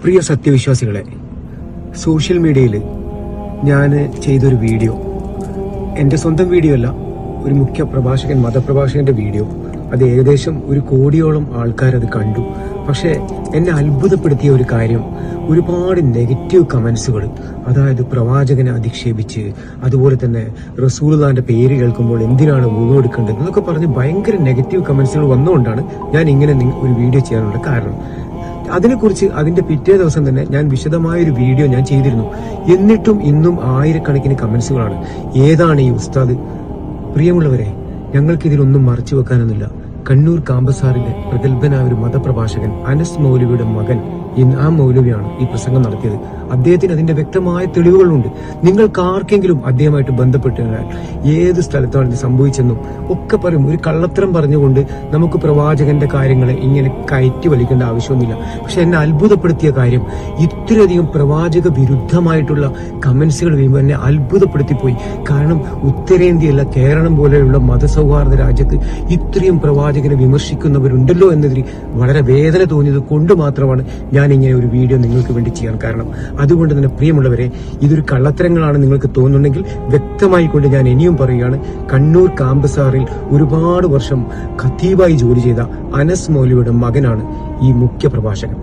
പ്രിയ സത്യവിശ്വാസികളെ, സോഷ്യൽ മീഡിയയിൽ ഞാൻ ചെയ്തൊരു വീഡിയോ, എൻ്റെ സ്വന്തം വീഡിയോ അല്ല, ഒരു മുഖ്യ പ്രഭാഷകൻ, മതപ്രഭാഷകന്റെ വീഡിയോ. അത് ഏകദേശം 1 കോടിയോളം ആൾക്കാരത് കണ്ടു. പക്ഷേ എന്നെ അത്ഭുതപ്പെടുത്തിയ ഒരു കാര്യം, ഒരുപാട് നെഗറ്റീവ് കമന്റ്സുകൾ. അതായത് പ്രവാചകനെ അധിക്ഷേപിച്ച്, അതുപോലെ തന്നെ റസൂലുള്ളാഹിന്റെ പേര് കേൾക്കുമ്പോൾ എന്തിനാണ് വുളു എടുക്കേണ്ടത് എന്നൊക്കെ പറഞ്ഞ് ഭയങ്കര നെഗറ്റീവ് കമന്റ്സുകൾ വന്നുകൊണ്ടാണ് ഞാൻ ഇങ്ങനെ ഒരു വീഡിയോ ചെയ്യാനുള്ള കാരണം. അതിനെക്കുറിച്ച് അതിന്റെ പിറ്റേ ദിവസം തന്നെ ഞാൻ വിശദമായൊരു വീഡിയോ ഞാൻ ചെയ്തിരുന്നു. എന്നിട്ടും ഇന്നും ആയിരക്കണക്കിന് കമന്റ്സുകളാണ്. ഏതാണ് ഈ ഉസ്താദ്? പ്രിയമുള്ളവരെ, ഞങ്ങൾക്ക് ഇതിലൊന്നും മറച്ചു വെക്കാനൊന്നുമില്ല. കണ്ണൂർ കാമ്പസാറിലെ പ്രഗത്ഭനായ ഒരു മതപ്രഭാഷകൻ അനസ് മൗലവിയുടെ മകൻ ഇൻആം മൗലവിയാണ് ഈ പ്രസംഗം നടത്തിയത്. അദ്ദേഹത്തിന് അതിന്റെ വ്യക്തമായ തെളിവുകളുണ്ട്. നിങ്ങൾക്ക് ആർക്കെങ്കിലും അദ്ദേഹമായിട്ട് ബന്ധപ്പെട്ട് ഏത് സ്ഥലത്താണ് ഇത് സംഭവിച്ചെന്നും ഒക്കെ പറയും. ഒരു കള്ളത്തരം പറഞ്ഞുകൊണ്ട് നമുക്ക് പ്രവാചകന്റെ കാര്യങ്ങളെ ഇങ്ങനെ കയറ്റി വലിക്കേണ്ട ആവശ്യമൊന്നുമില്ല. പക്ഷെ എന്നെ അത്ഭുതപ്പെടുത്തിയ കാര്യം, ഇത്രയധികം പ്രവാചക വിരുദ്ധമായിട്ടുള്ള കമന്റ്സുകൾ വീഴുമ്പോൾ എന്നെ അത്ഭുതപ്പെടുത്തിപ്പോയി. കാരണം ഉത്തരേന്ത്യയല്ല, കേരളം പോലെയുള്ള മതസൗഹാർദ്ദ രാജ്യത്ത് ഇത്രയും പ്രവാചകനെ വിമർശിക്കുന്നവരുണ്ടല്ലോ എന്നതിൽ വളരെ വേദന തോന്നിയത് കൊണ്ട് മാത്രമാണ് ഞാൻ ഇങ്ങനെ ഒരു വീഡിയോ നിങ്ങൾക്ക് വേണ്ടി ചെയ്യാൻ കാരണം. അതുകൊണ്ട് തന്നെ പ്രിയമുള്ളവരെ, ഇതൊരു കള്ളത്തരങ്ങളാണ് നിങ്ങൾക്ക് തോന്നുന്നുണ്ടെങ്കിൽ വ്യക്തമായിക്കൊണ്ട് ഞാൻ ഇനിയും പറയുകയാണ്, കണ്ണൂർ കാമ്പസാറിൽ ഒരുപാട് വർഷം ഖത്തീബായി ജോലി ചെയ്ത അനസ് മൗലവിയുടെ മകനാണ് ഈ മുഖ്യ പ്രഭാഷകൻ.